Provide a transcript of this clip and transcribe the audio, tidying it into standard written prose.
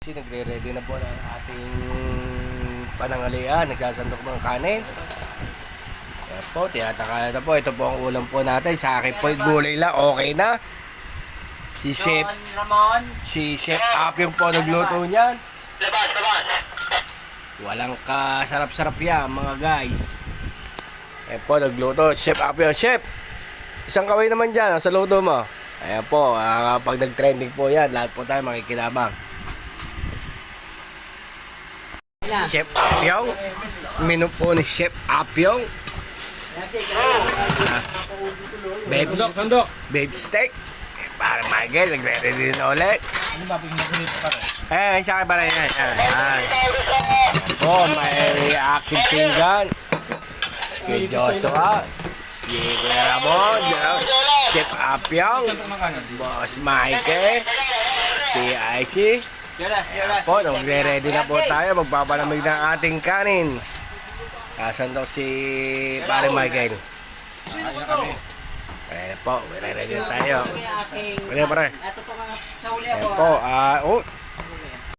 Nagre-ready na po ng ating panangalian. Nagsasandok ng kanin. Ayan po, tinataka na po. Ito po ang ulam po natin. Sa akin po, gulay lang. Okay na. Si Chef Apyong po nagluto niyan. Walang kasarap-sarap yan, mga guys. Ayan po, nagluto. Chef Apyong. Chef, isang kaway naman dyan sa luto mo. Ayan po, pag nag-trending po yan, lahat po tayo makikinabang. Chef Apyong. Menu po ni Chef Apyong. Beef steak. Para Michael, nagre-ready na ulit. Sa akin para yan. May aking pinggan. Si Joshua. Si Kuya Ramon. Chef Apyong. Boss Michael. PIC. Po, nagre-ready na po tayo. Magpapalamig ng ating kanin. Kasandok si Pare Michael. Ayan po, ready na tayo. Ayan pare. Ayan po,